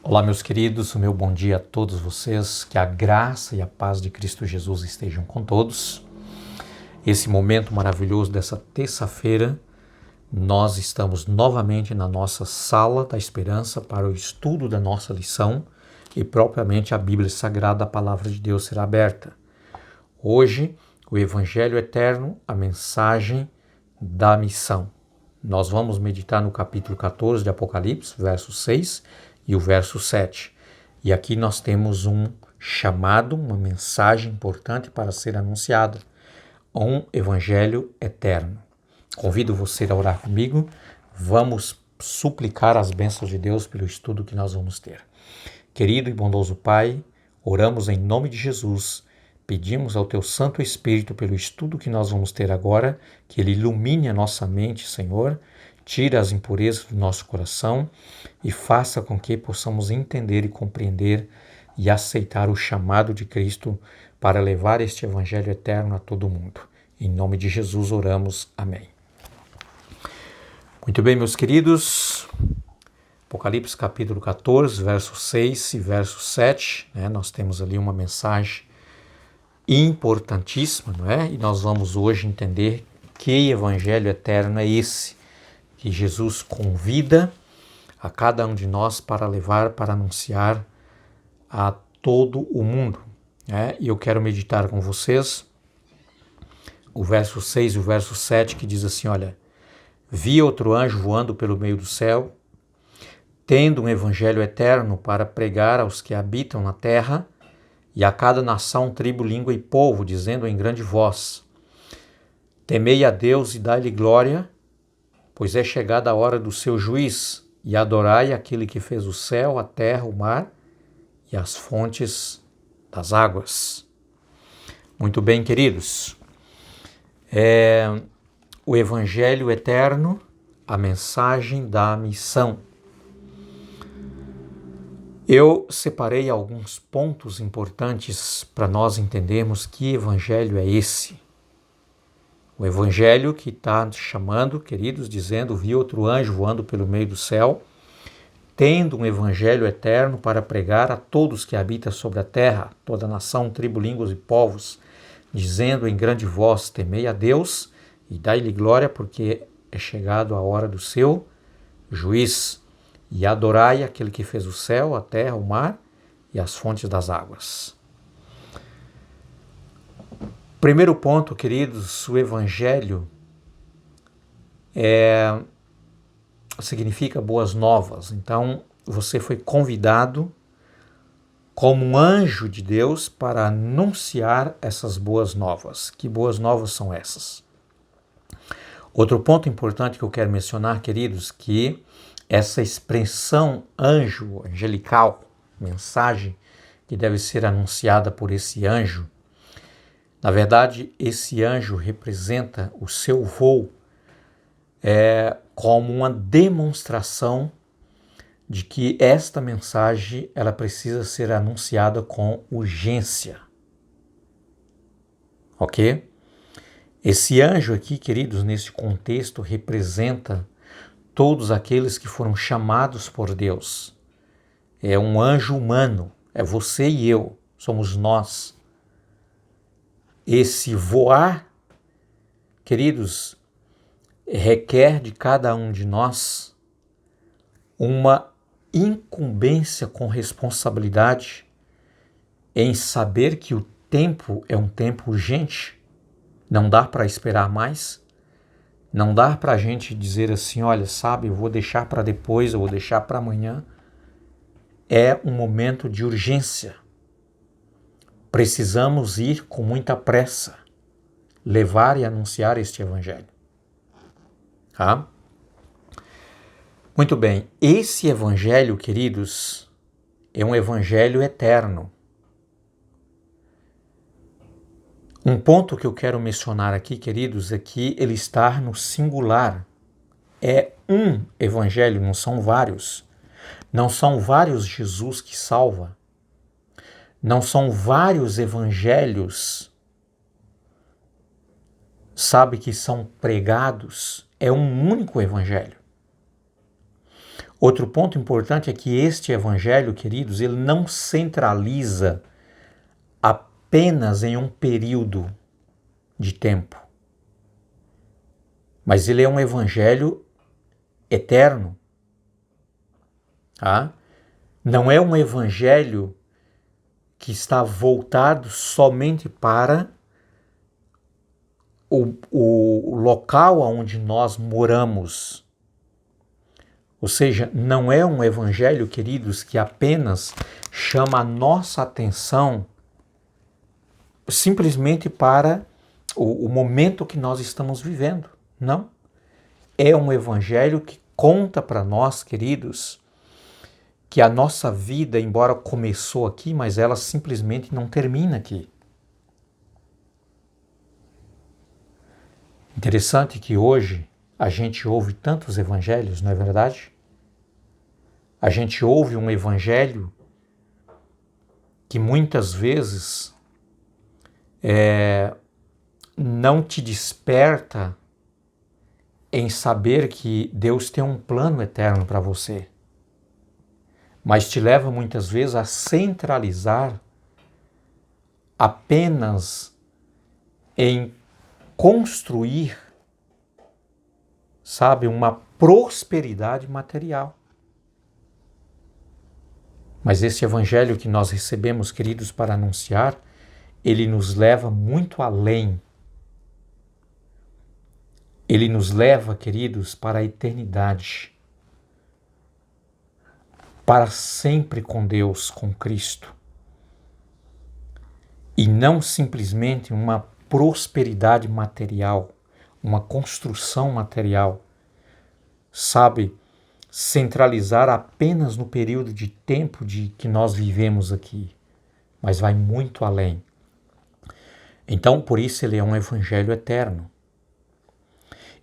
Olá, meus queridos, o meu bom dia a todos vocês, que a graça e a paz de Cristo Jesus estejam com todos. Esse momento maravilhoso dessa terça-feira, nós estamos novamente na nossa sala da esperança para o estudo da nossa lição e propriamente a Bíblia Sagrada, a Palavra de Deus será aberta. Hoje, o Evangelho Eterno, a mensagem da missão. Nós vamos meditar no capítulo 14 de Apocalipse, verso 6 e o verso 7. E aqui nós temos um chamado, uma mensagem importante para ser anunciada, um Evangelho Eterno. Convido você a orar comigo, vamos suplicar as bênçãos de Deus pelo estudo que nós vamos ter. Querido e bondoso Pai, oramos em nome de Jesus. Pedimos ao Teu Santo Espírito pelo estudo que nós vamos ter agora, que Ele ilumine a nossa mente, Senhor, tire as impurezas do nosso coração e faça com que possamos entender e compreender e aceitar o chamado de Cristo para levar este Evangelho eterno a todo mundo. Em nome de Jesus oramos. Amém. Muito bem, meus queridos. Apocalipse capítulo 14, verso 6 e verso 7, nós temos ali uma mensagem importantíssima, não é? E nós vamos hoje entender que evangelho eterno é esse, que Jesus convida a cada um de nós para levar, para anunciar a todo o mundo. E eu quero meditar com vocês o verso 6 e o verso 7, que diz assim, olha, vi outro anjo voando pelo meio do céu, tendo um evangelho eterno para pregar aos que habitam na terra, e a cada nação, tribo, língua e povo, dizendo em grande voz, temei a Deus e dai-lhe glória, pois é chegada a hora do seu juiz, e adorai aquele que fez o céu, a terra, o mar e as fontes das águas. Muito bem, queridos. O Evangelho Eterno, a mensagem da missão. Eu separei alguns pontos importantes para nós entendermos que evangelho é esse. O evangelho que está chamando, queridos, dizendo, vi outro anjo voando pelo meio do céu, tendo um evangelho eterno para pregar a todos que habitam sobre a terra, toda nação, tribo, línguas e povos, dizendo em grande voz, temei a Deus e dai-lhe glória, porque é chegado a hora do seu juiz. E adorai aquele que fez o céu, a terra, o mar e as fontes das águas. Primeiro ponto, queridos, o evangelho significa boas novas. Então, você foi convidado como um anjo de Deus para anunciar essas boas novas. Que boas novas são essas? Outro ponto importante que eu quero mencionar, queridos, que essa expressão anjo, angelical, mensagem que deve ser anunciada por esse anjo, na verdade, esse anjo representa o seu voo como uma demonstração de que esta mensagem ela precisa ser anunciada com urgência. Ok? Esse anjo aqui, queridos, nesse contexto, representa todos aqueles que foram chamados por Deus. É um anjo humano, é você e eu, somos nós. Esse voar, queridos, requer de cada um de nós uma incumbência com responsabilidade em saber que o tempo é um tempo urgente, não dá para esperar mais. Não dá para a gente dizer assim, olha, sabe, eu vou deixar para depois, eu vou deixar para amanhã. É um momento de urgência. Precisamos ir com muita pressa, levar e anunciar este evangelho. Tá? Muito bem, esse evangelho, queridos, é um evangelho eterno. Um ponto que eu quero mencionar aqui, queridos, é que ele está no singular. É um evangelho, não são vários. Não são vários Jesus que salva. Não são vários evangelhos, sabe, que são pregados. É um único evangelho. Outro ponto importante é que este evangelho, queridos, ele não centraliza apenas em um período de tempo, mas ele é um evangelho eterno. Tá? Não é um evangelho que está voltado somente para o local onde nós moramos. Ou seja, não é um evangelho, queridos, que apenas chama a nossa atenção simplesmente para o momento que nós estamos vivendo. Não. É um evangelho que conta para nós, queridos, que a nossa vida, embora começou aqui, mas ela simplesmente não termina aqui. Interessante que hoje a gente ouve tantos evangelhos, não é verdade? A gente ouve um evangelho que muitas vezes não te desperta em saber que Deus tem um plano eterno para você, mas te leva muitas vezes a centralizar apenas em construir, sabe, uma prosperidade material. Mas esse evangelho que nós recebemos, queridos, para anunciar, ele nos leva muito além. Ele nos leva, queridos, para a eternidade. Para sempre com Deus, com Cristo. E não simplesmente uma prosperidade material, uma construção material. Sabe, centralizar apenas no período de tempo que nós vivemos aqui, mas vai muito além. Então, por isso ele é um evangelho eterno.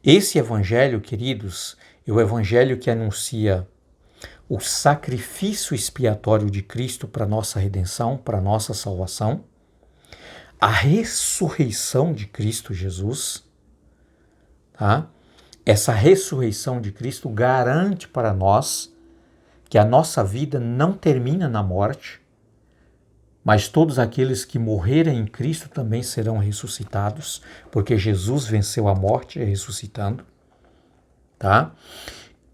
Esse evangelho, queridos, é o evangelho que anuncia o sacrifício expiatório de Cristo para nossa redenção, para nossa salvação, a ressurreição de Cristo Jesus, tá? Essa ressurreição de Cristo garante para nós que a nossa vida não termina na morte, mas todos aqueles que morrerem em Cristo também serão ressuscitados, porque Jesus venceu a morte ressuscitando, tá?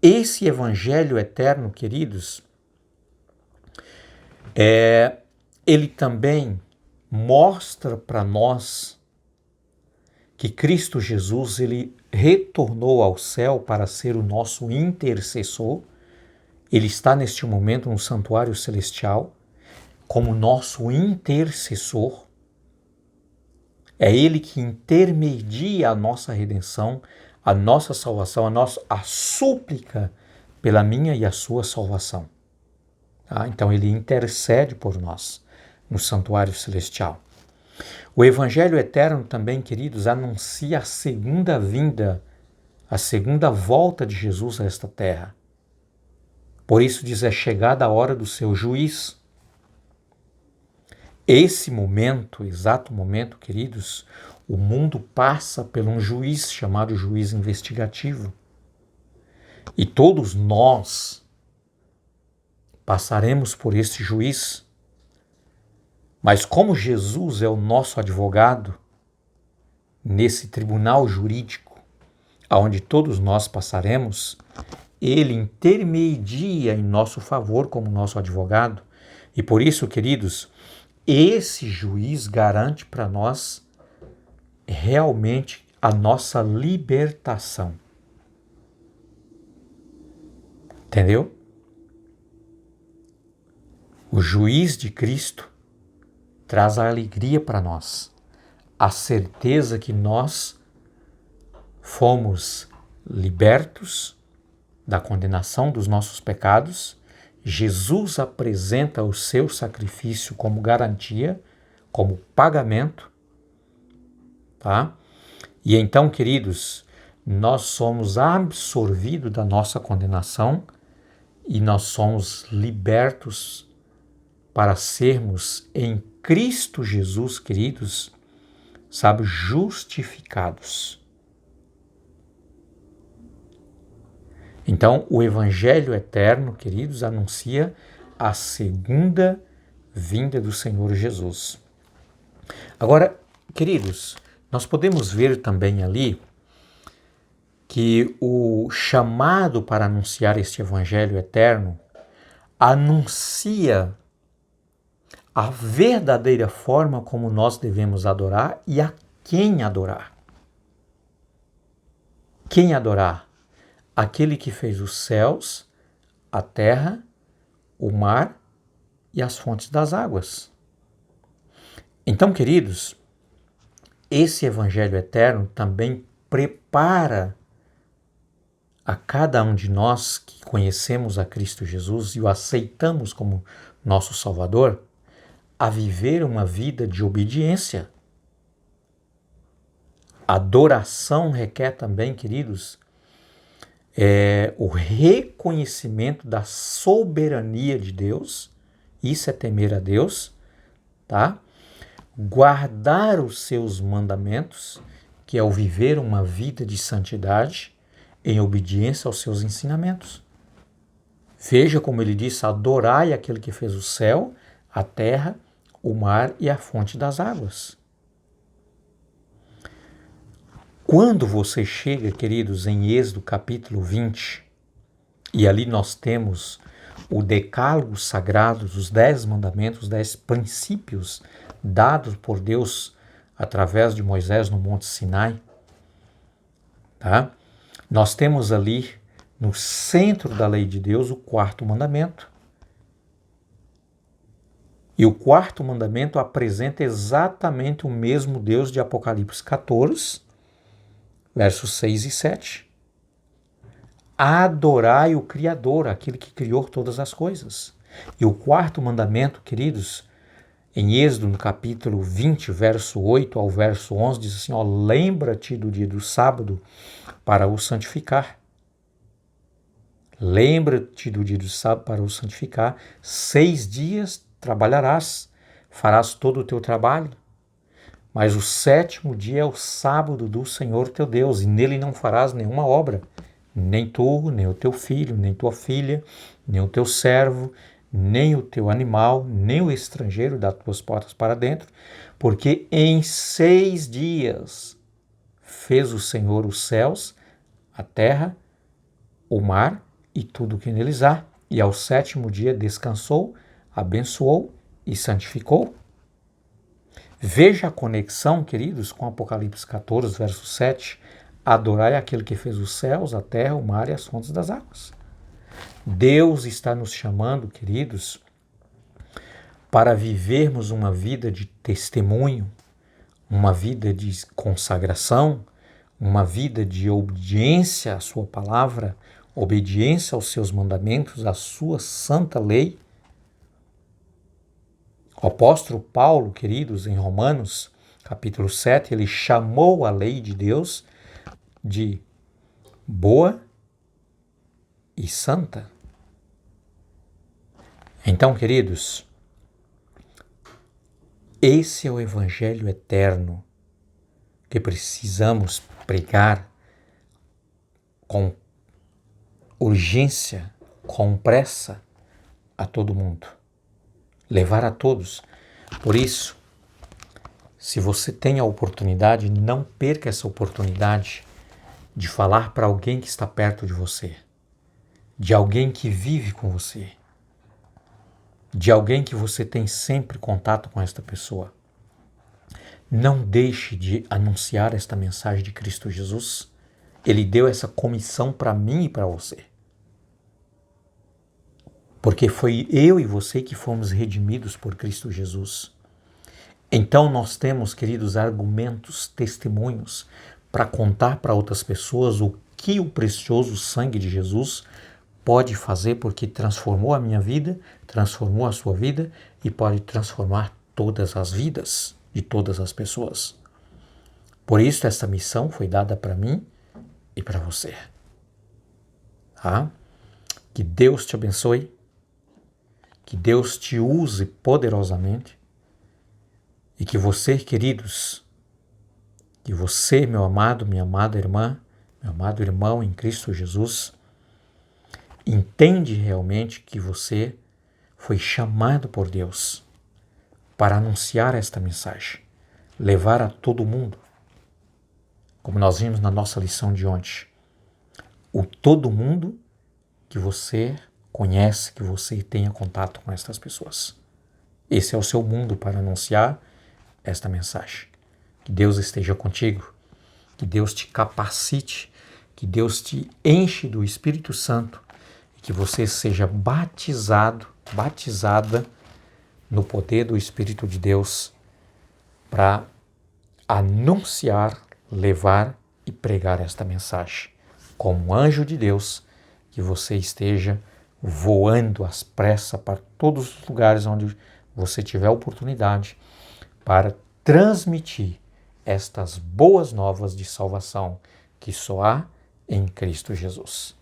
Esse evangelho eterno, queridos, ele também mostra para nós que Cristo Jesus, ele retornou ao céu para ser o nosso intercessor. Ele está neste momento no santuário celestial como nosso intercessor. É ele que intermedia a nossa redenção, a nossa salvação, a súplica pela minha e a sua salvação. Tá? Então ele intercede por nós no santuário celestial. O Evangelho eterno também, queridos, anuncia a segunda vinda, a segunda volta de Jesus a esta terra. Por isso diz, é chegada a hora do seu juízo. Esse momento, exato momento, queridos, o mundo passa por um juiz chamado juiz investigativo. E todos nós passaremos por este juiz. Mas como Jesus é o nosso advogado, nesse tribunal jurídico, aonde todos nós passaremos, ele intermedia em nosso favor como nosso advogado. E por isso, queridos, esse juiz garante para nós realmente a nossa libertação. Entendeu? O juiz de Cristo traz a alegria para nós, a certeza que nós fomos libertos da condenação dos nossos pecados. Jesus apresenta o seu sacrifício como garantia, como pagamento, tá? E então, queridos, nós somos absorvidos da nossa condenação e nós somos libertos para sermos em Cristo Jesus, queridos, sabe, justificados. Então, o Evangelho eterno, queridos, anuncia a segunda vinda do Senhor Jesus. Agora, queridos, nós podemos ver também ali que o chamado para anunciar este Evangelho eterno anuncia a verdadeira forma como nós devemos adorar e a quem adorar. Quem adorar? Aquele que fez os céus, a terra, o mar e as fontes das águas. Então, queridos, esse Evangelho eterno também prepara a cada um de nós que conhecemos a Cristo Jesus e o aceitamos como nosso Salvador a viver uma vida de obediência. Adoração requer também, queridos, o reconhecimento da soberania de Deus. Isso é temer a Deus, tá? Guardar os seus mandamentos, que é o viver uma vida de santidade em obediência aos seus ensinamentos. Veja como ele disse: adorai aquele que fez o céu, a terra, o mar e a fonte das águas. Quando você chega, queridos, em Êxodo capítulo 20, e ali nós temos o decálogo sagrado, os 10 mandamentos, os 10 princípios dados por Deus através de Moisés no Monte Sinai, tá? Nós temos ali no centro da lei de Deus o 4º mandamento. E o 4º mandamento apresenta exatamente o mesmo Deus de Apocalipse 14, versos 6 e 7. Adorai o Criador, aquele que criou todas as coisas. E o 4º mandamento, queridos, em Êxodo, no capítulo 20, verso 8 ao verso 11, diz assim, lembra-te do dia do sábado para o santificar. Lembra-te do dia do sábado para o santificar. 6 dias trabalharás, farás todo o teu trabalho. Mas o 7º dia é o sábado do Senhor teu Deus, e nele não farás nenhuma obra, nem tu, nem o teu filho, nem tua filha, nem o teu servo, nem o teu animal, nem o estrangeiro das tuas portas para dentro, porque em 6 dias fez o Senhor os céus, a terra, o mar e tudo o que neles há, e ao 7º dia descansou, abençoou e santificou. Veja a conexão, queridos, com Apocalipse 14, verso 7. Adorai aquele que fez os céus, a terra, o mar e as fontes das águas. Deus está nos chamando, queridos, para vivermos uma vida de testemunho, uma vida de consagração, uma vida de obediência à sua palavra, obediência aos seus mandamentos, à sua santa lei. O apóstolo Paulo, queridos, em Romanos, capítulo 7, ele chamou a lei de Deus de boa e santa. Então, queridos, esse é o Evangelho eterno que precisamos pregar com urgência, com pressa a todo mundo. Levar a todos. Por isso, se você tem a oportunidade, não perca essa oportunidade de falar para alguém que está perto de você, de alguém que vive com você, de alguém que você tem sempre contato com esta pessoa. Não deixe de anunciar esta mensagem de Cristo Jesus. Ele deu essa comissão para mim e para você. Porque foi eu e você que fomos redimidos por Cristo Jesus. Então nós temos, queridos, argumentos, testemunhos para contar para outras pessoas o que o precioso sangue de Jesus pode fazer, porque transformou a minha vida, transformou a sua vida e pode transformar todas as vidas de todas as pessoas. Por isso essa missão foi dada para mim e para você. Tá? Que Deus te abençoe. Que Deus te use poderosamente e que você, queridos, que você, meu amado, minha amada irmã, meu amado irmão em Cristo Jesus, entende realmente que você foi chamado por Deus para anunciar esta mensagem, levar a todo mundo. Como nós vimos na nossa lição de ontem, o todo mundo que você conhece, que você tenha contato com estas pessoas. Esse é o seu mundo para anunciar esta mensagem. Que Deus esteja contigo, que Deus te capacite, que Deus te enche do Espírito Santo e que você seja batizada no poder do Espírito de Deus para anunciar, levar e pregar esta mensagem. Como anjo de Deus, que você esteja voando às pressas para todos os lugares onde você tiver oportunidade para transmitir estas boas novas de salvação que só há em Cristo Jesus.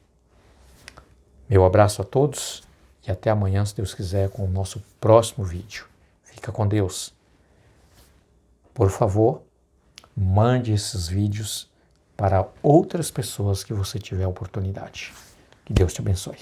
Meu abraço a todos e até amanhã, se Deus quiser, com o nosso próximo vídeo. Fica com Deus. Por favor, mande esses vídeos para outras pessoas que você tiver oportunidade. Que Deus te abençoe.